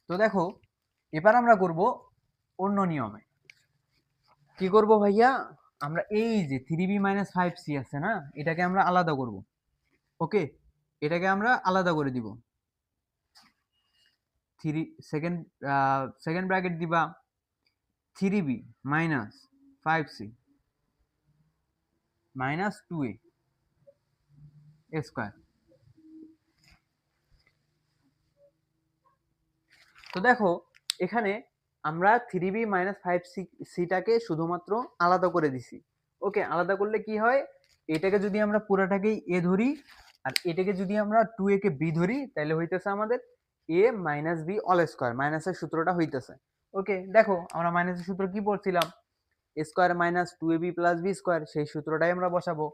[SPEAKER 1] তো দেখো এবার আমরা করব অন্য নিয়মে। কি করব ভাইয়া? আমরা এই যে 3b - 5c আছে না, এটাকে আমরা আলাদা করব। ওকে, এটাকে আমরা আলাদা করে দিব। 3 সেকেন্ড ব্র্যাকেট দিবা, 3b - 5c - 2a স্কয়ার। তো দেখো এখানে আমরা 3b - 5c টাকে শুধুমাত্র আলাদা করে দিছি। ওকে, আলাদা করলে কি হয়? এটাকে যদি আমরা পুরোটাকেই a ধরি আর এটাকে যদি আমরা 2a কে b ধরি, তাহলে হইতেছে আমাদের a - b অল স্কয়ার, মাইনাসের সূত্রটা হইতেছে। ওকে, দেখো আমরা মাইনাসের সূত্র কি পড়ছিলাম? a square - 2ab + b square, সেই সূত্রটাই আমরা বসাবো।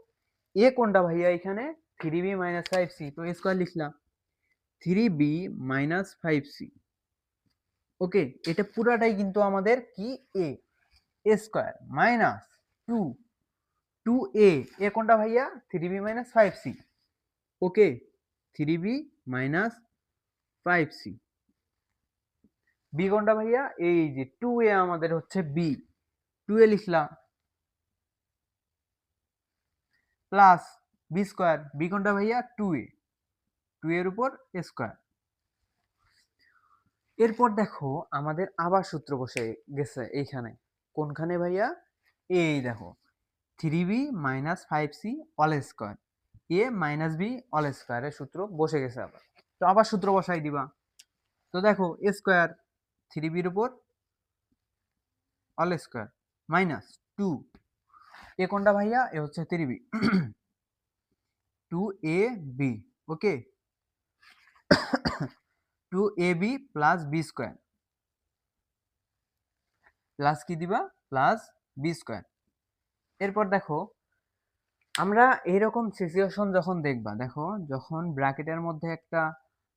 [SPEAKER 1] a কোনটা ভাইয়া? এখানে 3b - 5c, তো a স্কয়ার লিখলাম। 3b minus 5c। ওকে, এটা পুরাটাই কিন্তু আমাদের কি এ স্কোয়ার মাইনাস 2 এ কোনটা ভাইয়া 3b মাইনাস 5c। ওকে, 3b মাইনাস 5c। বি কোনটা ভাইয়া এই যে 2a আমাদের হচ্ছে বি, 2a লিখলাম প্লাস বি স্কোয়ার, বি কোনটা ভাইয়া 2a, 2 এর উপর স্কোয়ার। এরপর দেখো আমাদের আবার সূত্র বসে গেছে এইখানে, কোনখানে ভাইয়া এই দেখো 3b minus 5c all square, A minus B all স্কোয়ারের সূত্র বসে গেছে আবার। তো আবার সূত্র বসাই দিবা। তো দেখো এ স্কোয়ার 3bর উপর অল স্কোয়ার মাইনাস 2, এ কোনটা ভাইয়া এ হচ্ছে 3b, 2ab। Okay, 2ab plus B square plus কি দিবা প্লাস বি স্কোয়ার। এরপর দেখো আমরা এইরকম সিচুয়েশন যখন দেখবা, দেখো যখন ব্র্যাকেটের মধ্যে একটা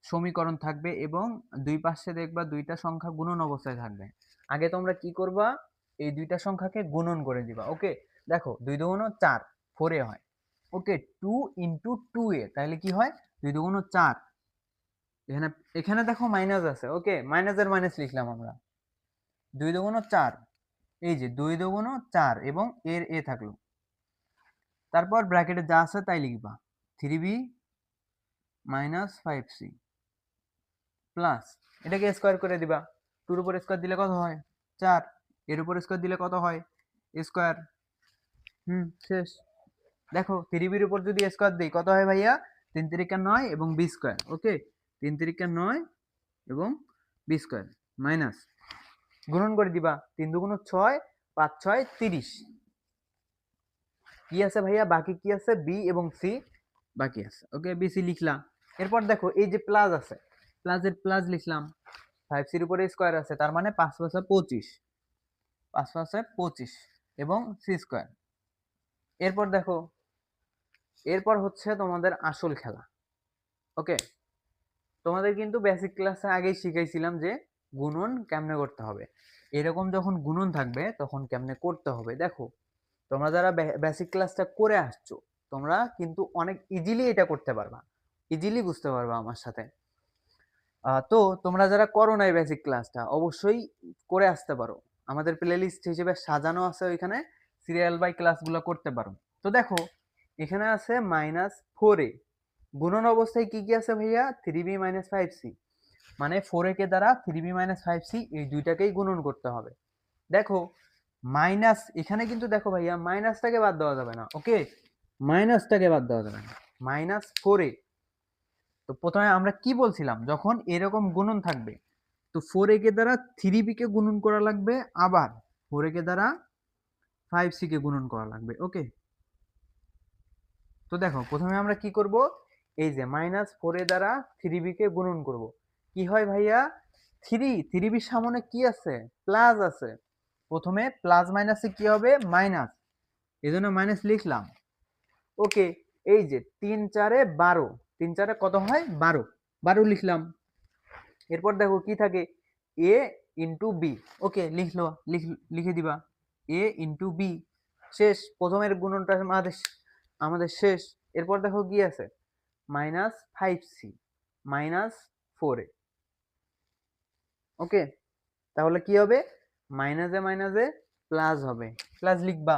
[SPEAKER 1] সমীকরণ থাকবে এবং দুই পাশে দেখবা দুইটা সংখ্যা গুণন অবস্থায় থাকবে, আগে তোমরা কি করবা এই দুইটা সংখ্যাকে গুণন করে দিবা। ওকে, দেখো 2 2 4 4 হয়। ওকে, 2 ইন্টু 2a তাহলে কি হয় 2 2 4। এখানে এখানে দেখো মাইনাস আছে, ওকে মাইনাসের মাইনাস লিখলাম আমরা 2 2 4, এই যে 2 2 4 এবং এর এ থাকলো, তারপর ব্র্যাকেটে যা আছে তাই লিখবা 3b মাইনাস 5c প্লাস এটাকে স্কোয়ার করে দিবা, 2 এর উপর স্কোয়ার দিলে কত হয় 4, এর উপর স্কোয়ার দিলে কত হয় স্কোয়ার। শেষ। দেখো 3b-র উপর যদি স্কোয়ার দিই কত হয় ভাইয়া 3 3 9 এবং বি স্কোয়ার। ওকে, 3 3 9 এবং বি স্কোয়ার মাইনাস গুণন করে দিবা 3 2 6 5 6 30। কি আছে ভাইয়া বাকি কি আছে বি এবং সি বাকি আছে। ওকে, বি সি লিখলাম। এরপর দেখো এই যে প্লাস আছে, প্লাসের প্লাস লিখলাম, 5c-র উপরে স্কোয়ার আছে তার মানে 5 5 25, 5 5 25 এবং সি স্কোয়ার। এরপর দেখো এরপর হচ্ছে তোমাদের আসল খেলা। ওকে, তোমাদের কিন্তু বেসিক ক্লাসে আগেই শিখাইছিলাম যে গুণন কেমনে করতে হবে, এরকম যখন গুণন থাকবে তখন কেমনে করতে হবে। দেখো তোমরা যারা বেসিক ক্লাসটা করে আসছো তোমরা কিন্তু অনেক ইজিলি এটা করতে পারবা, ইজিলি বুঝতে পারবা আমার সাথে। তো তোমরা যারা করো না এই বেসিক ক্লাসটা অবশ্যই করে আসতে পারো, আমাদের প্লেলিস্ট হিসেবে সাজানো আছে, ওইখানে সিরিয়াল বাই ক্লাসগুলো করতে পারো। তো দেখো এখানে আছে -4a, গুণন অবস্থায় কি কি আছে ভাইয়া 3b মাইনাস 5c, মানে 4a কে দ্বারা 3b মাইনাস 5c এই দুইটাকেই গুণন করতে হবে। দেখো মাইনাস এখানে কিন্তু দেখো ভাইয়া মাইনাসটাকে বাদ দেওয়া যাবে না। ওকে, মাইনাসটাকে বাদ দেওয়া যাবে না, -4a। তো প্রথমে আমরা কি বলছিলাম যখন এরকম গুণন থাকবে তো 4a কে দ্বারা 3b কে গুণন করা লাগবে, আবার 4a কে দ্বারা 5c কে গুণন করা লাগবে। ওকে, তো দেখো প্রথমে আমরা কি করব এই যে -4a দ্বারা 3b কে গুণন করব, কি হয় ভাইয়া 3b সামনে কি আছে প্লাস আছে, প্রথমে প্লাস মাইনাসে কি হবে মাইনাস, এজন্য মাইনাস লিখলাম। ওকে, এই যে 3 4 12, 3 4 কত হয় 12, 12 লিখলাম। এরপর দেখো কি থাকে এ ইন্টু বি। ওকে, লিখে দিবা এ ইন্টু বি। শেষ, প্রথমের গুণনটা আমাদের শেষ। এরপর দেখো কি আছে -5c -4a। ওকে, তাহলে কি হবে মাইনাসে মাইনাসে প্লাস হবে, প্লাস লিখবা।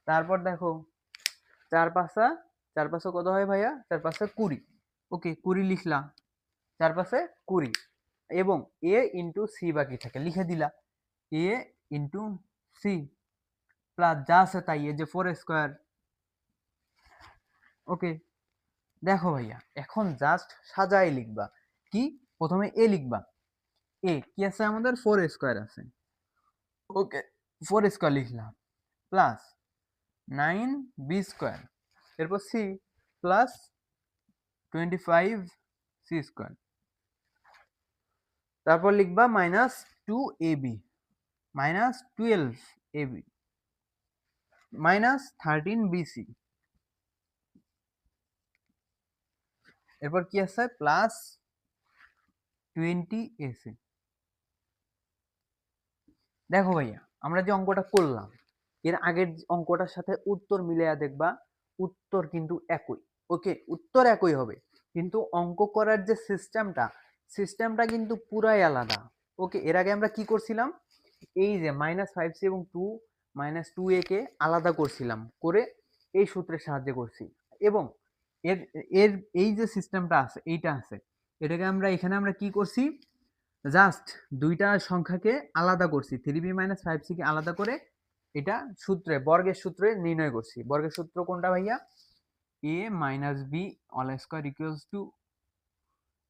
[SPEAKER 1] তারপর দেখো 4 5 কত হয় ভাইয়া 4 5 20। ওকে, 20 লিখলাম, 4 5 20 এবং এ ইন্টু সি বাকি থাকে লিখে দিলা এ ইন্টু সি প্লাস যা আছে তাই এই যে 4 স্কোয়ার। ওকে, দেখো ভাইয়া এখন জাস্ট সাজাই লিখবা, কি প্রথমে এ লিখবা, এ কি আছে আমাদের 4 স্কোয়ার আছে। ওকে, 4 স্কোয়ার লিখলাম প্লাস 9 বি স্কোয়ার, এরপর সি প্লাস 25 সি স্কোয়ার, তারপর লিখবা -2ab -12ab -13bc। এরপর কি আছে প্লাস 20 এসি। দেখো ভাইয়া আমরা যে অঙ্কটা করলাম এর আগের অঙ্কটার সাথে উত্তর মিলিয়ে দেখবা উত্তর কিন্তু একই। ওকে, উত্তর একই হবে, কিন্তু অঙ্ক করার যে সিস্টেমটা কিন্তু পুরাই আলাদা। ওকে, এর আগে আমরা কি করছিলাম, এই যে -5c এবং 2 কে আলাদা করছিলাম, করে এই সূত্রের সাহায্যে করছি। এবং এর এর এই যে সিস্টেমটা আছে এইটা আছে, এটাকে এখানে আমরা কি করছি, জাস্ট দুইটা সংখ্যাকে আলাদা করছি, 3b-5c কে আলাদা করে এটা সূত্রে বর্গের সূত্রে নির্ণয় করছি। বর্গের সূত্র কোনটা ভাইয়া, a minus B all square equals to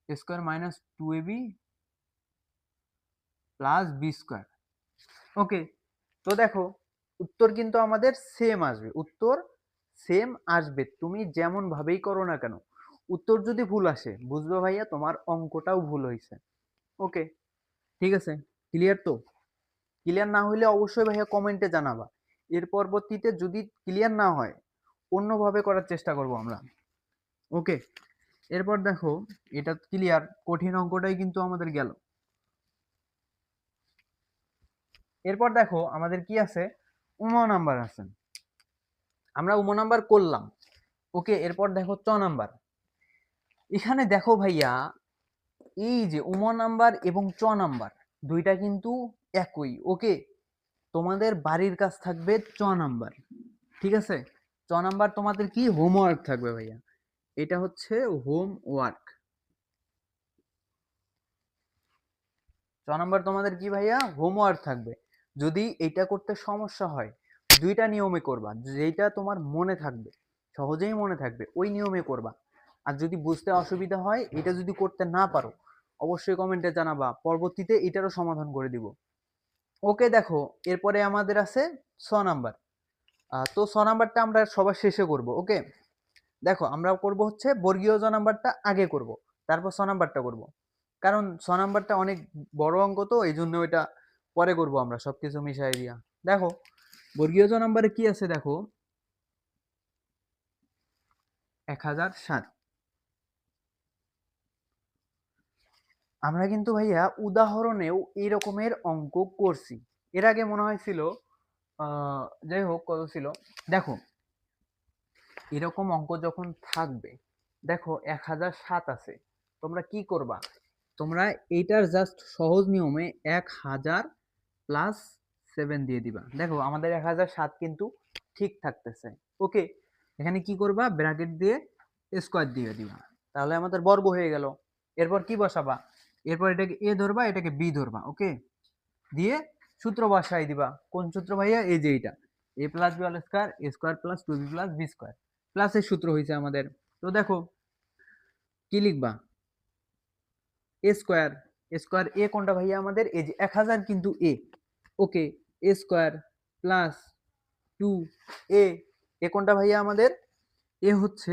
[SPEAKER 1] a square minus 2ab plus B square. Okay, তো দেখো উত্তর কিন্তু আমাদের সেম আসবে, উত্তর সেম আসবে, তুমি যেমন ভাবেই করো না কেন। উত্তর যদি ভুল আসে বুঝবে ভাইয়া তোমার অঙ্কটাও ভুল হয়েছে। ওকে, ঠিক আছে, ক্লিয়ার তো? ক্লিয়ার না হলে অবশ্যই ভাইয়া কমেন্টে জানাবা, এর পরবর্তীতে যদি ক্লিয়ার না হয় অন্যভাবে করার চেষ্টা করব আমরা। ওকে, এরপর দেখো এটা ক্লিয়ার, কঠিন অঙ্কটাই কিন্তু আমাদের গেল। এরপর দেখো আমাদের কি আছে, উম নাম্বার আছে, আমরা উম নাম্বার করলাম। ওকে, এরপর দেখো চ নাম্বার। এখানে দেখো ভাইয়া এই যে উম নাম্বার এবং চ নাম্বার দুইটা কিন্তু একই। ওকে, তোমাদের বাড়ির কাজ থাকবে চ নাম্বার, ঠিক আছে? চ নাম্বার তোমাদের কি হোমওয়ার্ক থাকবে ভাইয়া, এটা হচ্ছে হোমওয়ার্ক। ছ নাম্বার তোমাদের কি ভাইয়া হোমওয়ার্ক থাকবে। যদি এটা করতে সমস্যা হয় দুইটা নিয়মে করবা, যেটা তোমার মনে থাকবে, সহজেই মনে থাকবে ওই নিয়মে করবা। আর যদি বুঝতে অসুবিধা হয়, এটা যদি করতে না পারো অবশ্যই কমেন্টে জানাবা, পরবর্তীতে এটারও সমাধান করে দিব। ওকে, দেখো এরপরে আমাদের আছে ছ নাম্বার। তো ছ নাম্বারটা আমরা সবার শেষে করব। ওকে, দেখো আমরা করব হচ্ছে বর্গীয় জ নাম্বারটা আগে করব, তারপর ছ নাম্বারটা করব, কারণ ছ নাম্বারটা অনেক বড় অঙ্ক, তো এই জন্য এটা পরে করব আমরা সবকিছু মিশাই দিয়া। দেখো বর্গীয় জ নাম্বারে কি আছে, দেখো 1007। আমরা কিন্তু ভাইয়া উদাহরণেও এই রকমের অঙ্ক করছি, এর আগে মনে হয়েছিল, যাই হোক কত ছিল। দেখো এরকম অঙ্ক যখন থাকবে, দেখো 1007 আছে, তোমরা কি করবা, তোমরা এইটার জাস্ট সহজ নিয়মে 1000 প্লাস 7 দিয়ে দিবা। দেখো আমাদের 1007 কিন্তু ঠিক থাকতেছে। ওকে, এখানে কি করবা, ব্র্যাকেট দিয়ে স্কোয়ার দিয়ে দিবা, তাহলে আমাদের বর্গ হয়ে গেল। এরপর কি বসাবা, এরপর এটাকে এ ধরবা, এটাকে বি ধরবা। ওকে, দিয়ে সূত্র বসাই দিবা। কোন সূত্র ভাইয়া, এই যে এইটা, A plus B all square A square plus 2b plus B square, প্লাসের সূত্র হয়েছে আমাদের। তো দেখো কি লিখবা, এ স্কয়ার, এ স্কয়ার এ কোনটা ভাইয়া আমাদের, এই যে 1000 কিন্তু এ। ওকে, এ স্কয়ার প্লাস 2 এ, এ কোনটা ভাইয়া আমাদের, এ হচ্ছে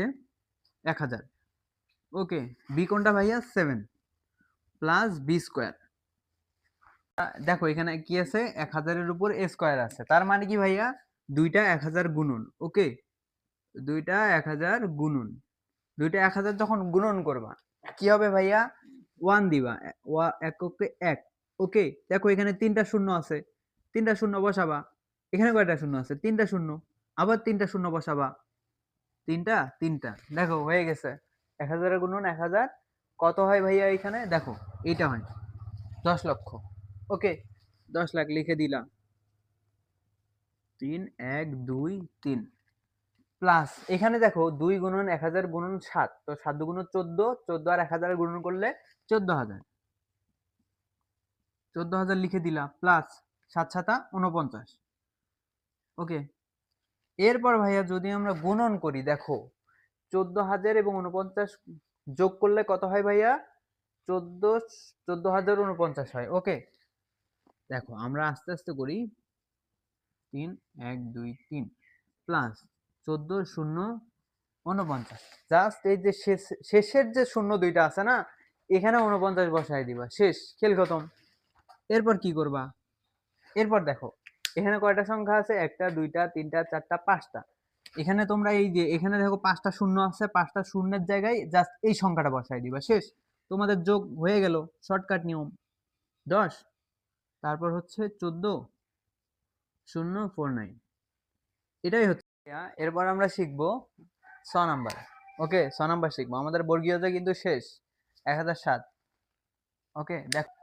[SPEAKER 1] 1000। ওকে, বি কোনটা ভাইয়া 7 প্লাস বি স্কয়ার। দেখো এখানে কি আছে, 1000 এর উপর এ স্কয়ার আছে, তার মানে কি ভাইয়া দুইটা 1000 গুণন। ওকে, দুইটা 1000 গুণন, দুইটা 1000 যখন গুণন করবা কি হবে ভাইয়া, 1 দিবা, এককে 1। ওকে, দেখো এখানে তিনটা শূন্য আছে, তিনটা শূন্য বসাবা, এখানে কয়টা শূন্য আছে, তিনটা শূন্য, আবার তিনটা শূন্য বসাবা, তিনটা তিনটা, দেখো হয়ে গেছে 1000 গুণন 1000 কত হয় ভাইয়া, এখানে দেখো এইটা হয় 10 লক্ষ। ওকে, 10 লাখ লিখে দিলাম, 3 1 2 3 প্লাস এখানে দেখো 2 গুণন 1000 গুণন 7, তো 7 গুণন 14, 14 আর 1000 গুণন করলে 14000, 14000 লিখে দিলা, প্লাস 7 7 49। ওকে, এরপর ভাইয়া যদি আমরা গুণন করি, দেখো 14000 এবং 49 যোগ করলে কত হয় ভাইয়া, 14049 হয়। ওকে, দেখো আমরা আস্তে আস্তে করি, 3 1 2 3 প্লাস 14 শূন্য 49, জাস্ট এই যে শেষের যে শূন্য দুইটা আছে না, এখানে 49 বসাই দিবা, শেষ, খেল খতম। এরপর কি করবা, এরপর দেখো এখানে কয়টা সংখ্যা আছে, একটা দুইটা তিনটা চারটা পাঁচটা, এখানে তোমরা এই যে এখানে দেখো 5টা শূন্য আছে, 5টা শূন্যের জায়গায় জাস্ট এই সংখ্যাটা বসাই দিবা, শেষ। তোমাদের যোগ হয়ে গেল, শর্টকাট নিয়ম। 10 তারপর হচ্ছে 14 049, এটাই হচ্ছে। এরপর আমরা শিখবো 6 নাম্বার। ওকে, 6 নাম্বার শিখবো। আমাদের বর্গীয়তা কিন্তু শেষ, 1007। ওকে, দেখো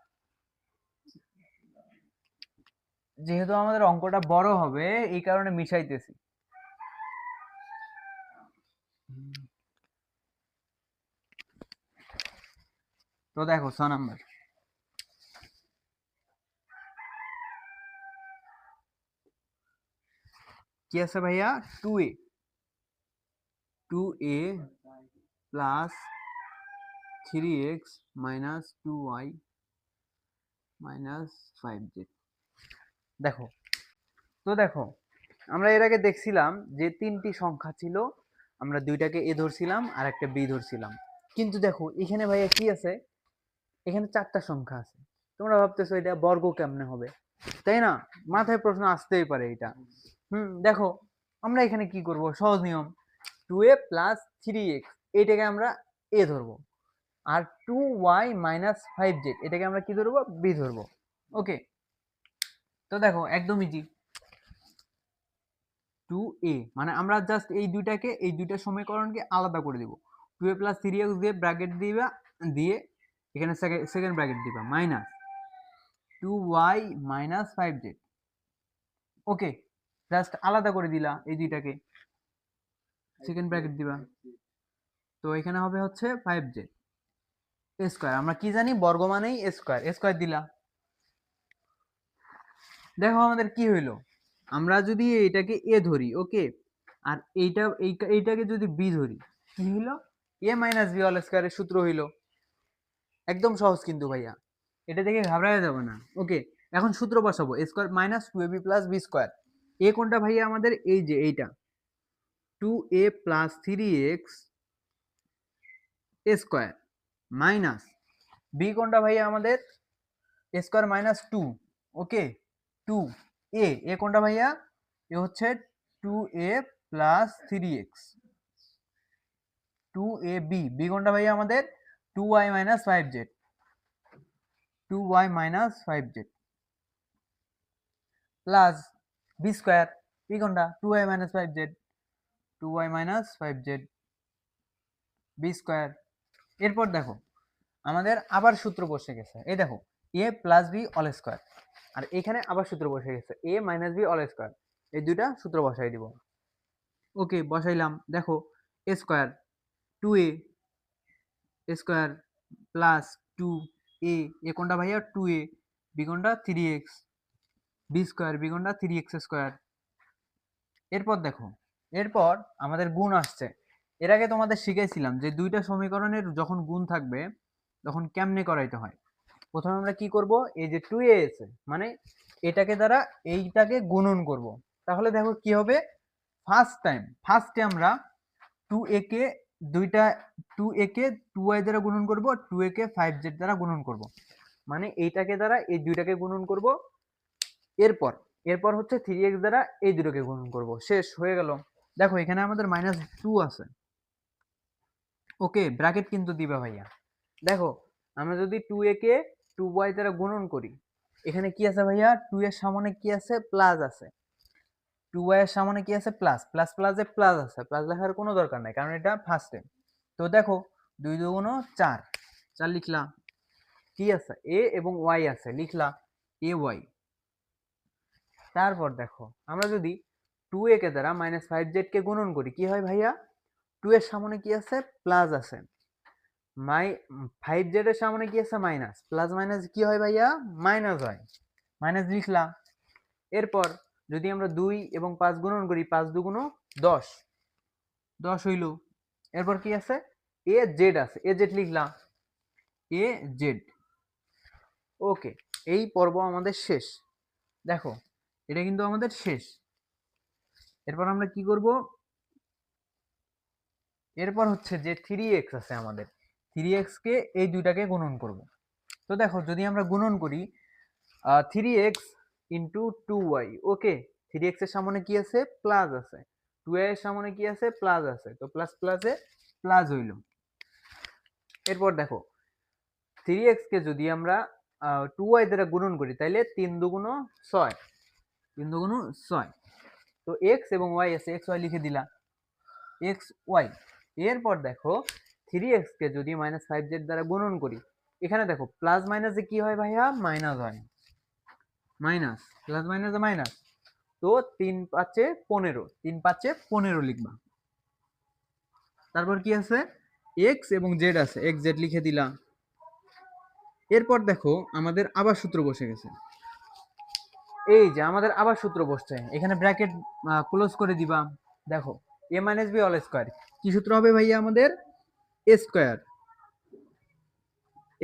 [SPEAKER 1] যেহেতু আমাদের অঙ্কটা বড় হবে এই কারণে মিশাইতেছি। তো দেখো 6 নাম্বার কি আছে ভাইয়া, 2a plus 3x minus 2y minus 5z। দেখো, তো দেখো আমরা এর আগে দেখছিলাম যে 3টি সংখ্যা ছিল, আমরা 2টাকে a ধরছিলাম আর একটা b ধরছিলাম। কিন্তু দেখো এখানে ভাইয়া কি আছে, এখানে 4টা সংখ্যা আছে। তোমরা ভাবতেছো এটা বর্গ কেমনে হবে, তাই না? মাথায় প্রশ্ন আসতেই পারে এটা। দেখো আমরা এখানে কি করব, সহজ নিয়ম, 2a প্লাস 3x এটাকে আমরা a ধরবো, আর 2y মাইনাস 5z এটাকে আমরা কি ধরবো, b ধরবো। ওকে, তো দেখো একদম ইজি। 2a মানে আমরা জাস্ট এই দুইটাকে, এই দুইটা সমীকরণকে আলাদা করে দিব। 2a প্লাস 3x দিয়ে ব্র্যাকেট দিবা, দিয়ে এখানে সেকেন্ড ব্র্যাকেট দিবা, মাইনাস 2y মাইনাস 5z। ওকে, জাস্ট আলাদা করে দিলা এই দুইটাকে, সেকেন্ড ব্র্যাকেট দিবা, তো এখানে হবে হচ্ছে 5z স্কয়ার। আমরা কি জানি, বর্গ মানেই স্কয়ার, স্কয়ার দিলা। দেখো আমাদের কি হইলো, আমরা যদি এটাকে a ধরি, ওকে, আর এইটাকে যদি b ধরি, কি হইলো, a মাইনাস b অল স্কয়ারের সূত্র হইলো। একদম সহজ কিন্তু ভাইয়া, এটা দেখে ঘাবড়ায় যাবে না। ওকে, এখন সূত্র বসাবো, a square minus 2ab plus b square. a কোনটা ভাইয়া আমাদের, এই যে এইটা 2a plus 3x square minus b কোনটা ভাইয়া আমাদের, a square minus 2। Okay, 2a, a কোনটা ভাইয়া, এ হচ্ছে 2a plus 3x, 2ab, b কোনটা ভাইয়া আমাদের 2y minus 5z, 2y minus 5z plus b square, b কোনটা 2y minus 5z, 2y minus 5z b square. এরপর দেখো আমাদের আবার সূত্র বসে গেছে, এই দেখো a plus b all square, আর এখানে আবার সূত্র বসে গেছে a minus b all square, এই দুইটা সূত্র বসাই দিব। ওকে, বসাইলাম, দেখো a square 2a square plus 2a, A কোনটা ভাইয়া 2a, বি কোনটা 3x, বি স্কয়ার, বি কোনটা 3x স্কয়ার। এরপর দেখো, এরপর আমাদের গুণ আসছে। এর আগে তোমাদের শিখাইছিলাম যে দুইটা সমীকরণের যখন গুণ থাকবে তখন কেমনে করাইতে হয়। প্রথমে আমরা কি করব, এই যে 2a আছে মানে এটাকে দ্বারা এইটাকে গুণন করব। তাহলে দেখো কি হবে, ফার্স্টে আমরা 2a কে দুইটা 2a কে 2y দ্বারা গুণন করব, 2a কে 5z দ্বারা গুণন করব, মানে এইটাকে দ্বারা এই দুইটাকে গুণন করব। এরপর এরপর হচ্ছে 3x দ্বারা এই দুটোকে গুণন করব, শেষ হয়ে গেল। দেখো এখানে আমাদের -2 আছে। ওকে, ব্র্যাকেট কিন্তু দিবা ভাইয়া। দেখো আমরা যদি 2a কে 2y দ্বারা গুণন করি, এখানে কি আছে ভাইয়া, 2 এর সামনে কি আছে, প্লাস আছে, 2y এর সামনে কি আছে, প্লাস, প্লাস প্লাসে প্লাস আছে, প্লাস লেখার কোনো দরকার নাই কারণ এটা ফার্স্টে। তো দেখো 2 2 4, 4 লিখলা, কি আছে a এবং y আছে, লিখলা ay। তারপর দেখো আমরা যদি 2a কে দ্বারা -5z কে গুণন করি, কি হয় ভাইয়া, 2 এর সামনে কি আছে, প্লাস আছে, 5z এর সামনে কি আছে, মাইনাস, প্লাস মাইনাস কি হয় ভাইয়া, মাইনাস হয়, মাইনাস লিখলা। এরপর যদি আমরা 2 এবং 5 গুণন করি, 5 2 10, 10 হইল। এরপর কি আছে, এ জেড আছে, এ জেড লিখলা, এ জেড। ওকে, এই পর্ব আমাদের শেষ। দেখো এটা কিন্তু আমাদের শেষ। এরপর আমরা কি করব, এরপর হচ্ছে যে 3x আছে আমাদের, 3x কে এই দুইটাকে গুণন করব। তো দেখো যদি আমরা গুণন করি 3x ইন্টু 2y, ওকে, 3x এর সামনে কি আছে, প্লাস আছে, 2 এর সামনে কি আছে প্লাস আছে, তো প্লাস প্লাসে প্লাস হইল। এরপর দেখো 3x কে যদি আমরা 2y দ্বারা গুণন করি তাহলে 3 দুগুণ 6, 3 দুগুণ 6। তো x এবং y আছে, x y লিখে দিলা x y। এরপর দেখো 3x কে যদি -5z দ্বারা গুণন করি, এখানে দেখো প্লাস মাইনাসে কি হয় ভাইয়া মাইনাস হয়, মাইনাস প্লাস মাইনাসে মাইনাস। তো 3 5 15, 3 5 15 লিখবা। তারপর কি আছে x এবং z আছে, x z লিখে দিলাম। এরপর দেখো আমাদের আবার সূত্র বসে গেছে, এই যে আমাদের আবার সূত্র বসছে, এখানে ব্র্যাকেট ক্লোজ করে দিবা। দেখো a - b হোল স্কয়ার, কি সূত্র হবে ভাইয়া আমাদের a square,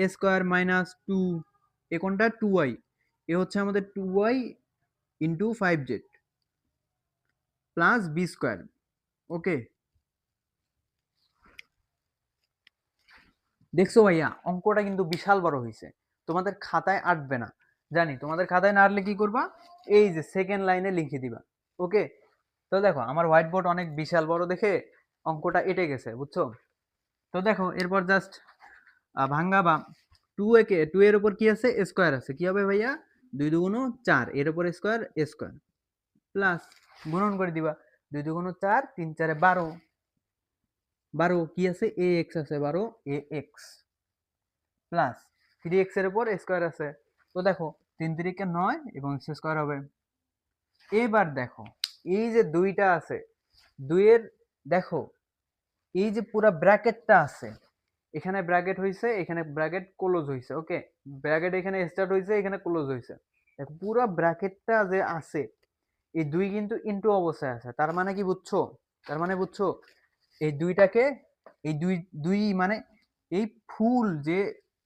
[SPEAKER 1] a square minus 2, A কোনটা 2y, এ হচ্ছে আমাদের 2y into 5z plus b square. Okay, দেখছো ভাইয়া অঙ্কটা কিন্তু বিশাল বড় হয়েছে, তোমাদের খাতায় আটবে না জানি, তোমাদের খাতায় না আটলে কি করবা, এই যে সেকেন্ড লাইনে লিখে দিবা। ওকে, তো দেখো আমার হোয়াইট বোর্ড অনেক বিশাল বড় দেখে অঙ্কটা এটে গেছে, বুঝছো। তো দেখো এরপর জাস্ট ভাঙ্গাবা। 2 এর উপর কি আছে স্কয়ার আছে, কি হবে ভাইয়া 2 দুগুণ 4, এর উপর স্কয়ার স্কয়ার প্লাস গুণন করে দিবা, 2 দুগুণ 4, 3 4 12, 12 কি আছে ax আছে 12 ax প্লাস 3x এর উপর স্কয়ার আছে। তো দেখো 3 3 9 এবং x স্কয়ার হবে। এবার দেখো এই যে দুইটা আছে, দুইয়ের দেখো এই যে পুরো ব্র্যাকেটটা আছে, এখানে ব্র্যাকেট হইছে, এখানে ব্র্যাকেট ক্লোজ হইছে। ওকে, ব্র্যাকেট এখানে স্টার্ট হইছে, এখানে ক্লোজ হইছে। দেখো পুরো ব্র্যাকেটটা যে আছে এই দুই কিন্তু ইনটু অবস্থায় আছে, তার মানে কি বুঝছো, তার মানে বুঝছো এই দুইটাকে, এই দুই দুই মানে এই ফুল যে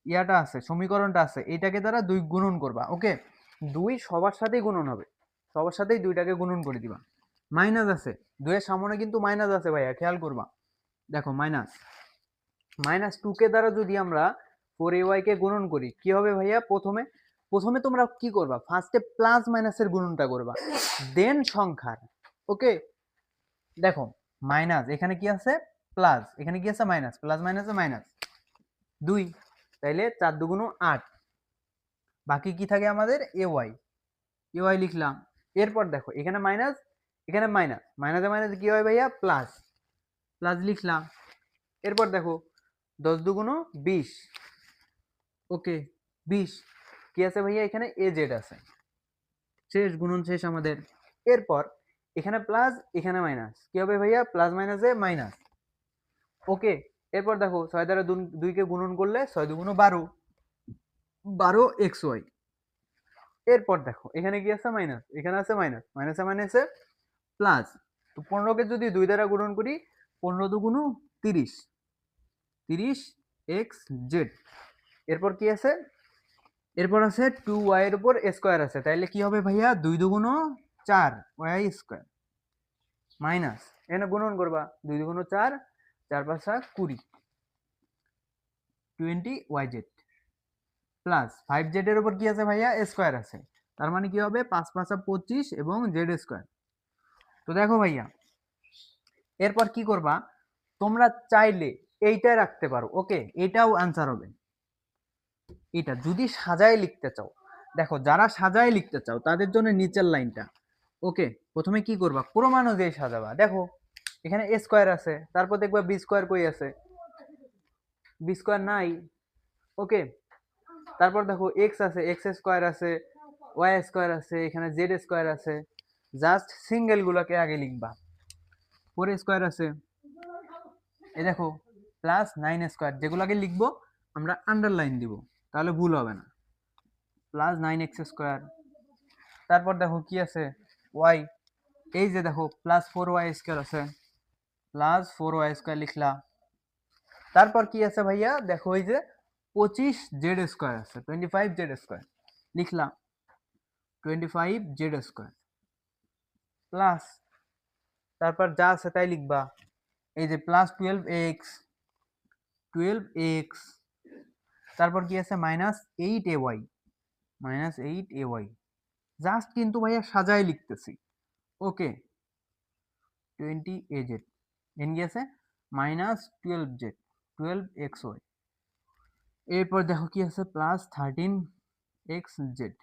[SPEAKER 1] ইয়াটা আছে সমীকরণটা আছে এটাকে দ্বারা 2 গুণন করবা। ওকে, 2 সবার সাথেই গুণন হবে, সবার সাথেই দুইটাকে গুণন করে দিবা। মাইনাস আছে, 2 এর সামনে কিন্তু মাইনাস আছে ভাইয়া, খেয়াল করবা। দেখো মাইনাস -2 কে দ্বারা যদি আমরা 4ay কে গুণন করি কি হবে ভাইয়া, প্রথমে প্রথমে তোমরা কি করবা, ফার্স্টে প্লাস মাইনাসের গুণনটা করবা, দেন সংখ্যার। ওকে, দেখো মাইনাস এখানে কি আছে প্লাস, এখানে কি আছে মাইনাস, প্লাস মাইনাসে মাইনাস 2, তাইলে 4 দুগুণ 8, বাকি কি থাকে আমাদের ay লিখলাম। এরপর দেখো এখানে মাইনাস, এখানে মাইনাস, মাইনাসে মাইনাসে কি হয় ভাইয়া প্লাস, প্লাস লিখলাম। এরপর দেখো 10 দুগুণ 20, ওকে 20 কি আছে ভাইয়া এখানে az আছে, শেষ গুণন শেষ আমাদের। এরপর এখানে প্লাস এখানে মাইনাস, কি হবে ভাইয়া প্লাস মাইনাসে মাইনাস। ওকে, এরপর দেখো 6 দ্বারা 2 কে গুণন করলে 6 দুগুণ 12, 12xy। এরপর দেখো এখানে কি আছে মাইনাস, এখানে আছে মাইনাস, মাইনাসে মাইনাসে প্লাস। তো 15 কে যদি 2 দ্বারা গুণন করি 15 দুগুণ 30, 30xz। এরপর কি আছে, এরপর আছে 2y এর উপর স্কয়ার আছে, তাইলে কি হবে ভাইয়া 2 দুগুণ 4 y স্কয়ার মাইনাস, এখানে গুণন করবা 2 দুগুণ 4, 4 5 20, 20yz প্লাস 5z এর উপর কি আছে ভাইয়া স্কয়ার আছে, তার মানে কি হবে 5 5 25 এবং z স্কয়ার। তো দেখো ভাইয়া এরপর কি করবা, তোমরা চাইলে এইটা রাখতে পারো। ওকে, এটাও আনসার হবে, এটা যদি সাজায় লিখতে চাও। দেখো যারা সাজায় লিখতে চাও তাদের জন্য নিচের লাইনটা। ওকে, প্রথমে কি করবা ক্রম অনুযায়ী সাজাবা। দেখো এখানে a স্কয়ার আছে, তারপর দেখবা b স্কয়ার কই আছে, b স্কয়ার নাই। ওকে, তারপর দেখো x আছে, x স্কয়ার আছে, y স্কয়ার আছে, এখানে z স্কয়ার আছে, জাস্ট সিঙ্গেল গুলোকে আগে লিখবা। 4 স্কয়ার আছে, এই দেখো প্লাস 9 স্কয়ার, যেগুলোকে লিখবো আমরা আন্ডারলাইন দিব তাহলে ভুল হবে না, প্লাস 9x স্কয়ার। তারপর দেখো কি আছে y, এই যে দেখো প্লাস 4y স্কয়ার আছে, প্লাস 4y স্কয়ার লিখলাম। তারপর কি আছে ভাইয়া দেখো এই যে 25z স্কয়ার আছে, 25z স্কয়ার লিখলাম, 25z স্কয়ার প্লাস, তারপর যা আছে তাই লিখবা, এই যে প্লাস 12x, 12x, তারপর কি আছে minus 8ay, minus 8ay, just কিন্তু ভাইয়া সাজায় লিখতেছি। ওকে, 20az এন গিয়েছে -12z 12xy। এরপর দেখো কি আছে +13xz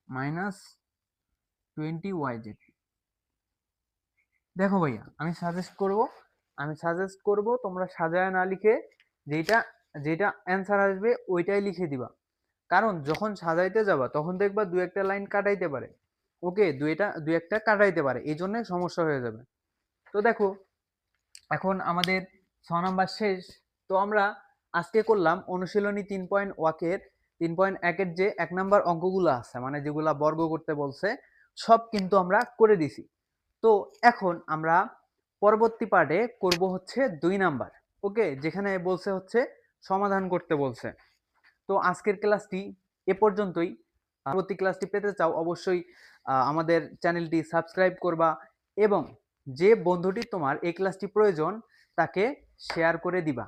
[SPEAKER 1] -20yz। দেখো ভাইয়া আমি সাজেস্ট করব তোমরা সাজায় না লিখে যেটা যেটা অ্যান্সার আসবে ওইটাই লিখে দিবা, কারণ যখন সাজাইতে যাবা তখন দেখবা দু একটা লাইন কাটাইতে পারে। ওকে, দু একটা কাটাইতে পারে, এই জন্য সমস্যা হয়ে যাবে। তো দেখো এখন আমাদের 6 নাম্বার শেষ। তো আমরা আজকে করলাম অনুশীলনী 3.1 এর যে 1 নাম্বার অঙ্কগুলো আছে, মানে যেগুলা বর্গ করতে বলছে সব কিন্তু আমরা করে দিছি। তো এখন আমরা পরবর্তী পার্টে করব হচ্ছে 2 নাম্বার। ওকে, যেখানে বলছে হচ্ছে সমাধান করতে বলছে। তো আজকের ক্লাসটি এ পর্যন্তই। পরবর্তী ক্লাসটি পেতে চাও অবশ্যই আমাদের চ্যানেলটি সাবস্ক্রাইব করবা এবং যে বন্ধুটি তোমার এই ক্লাসটি প্রয়োজন তাকে শেয়ার করে দিবা।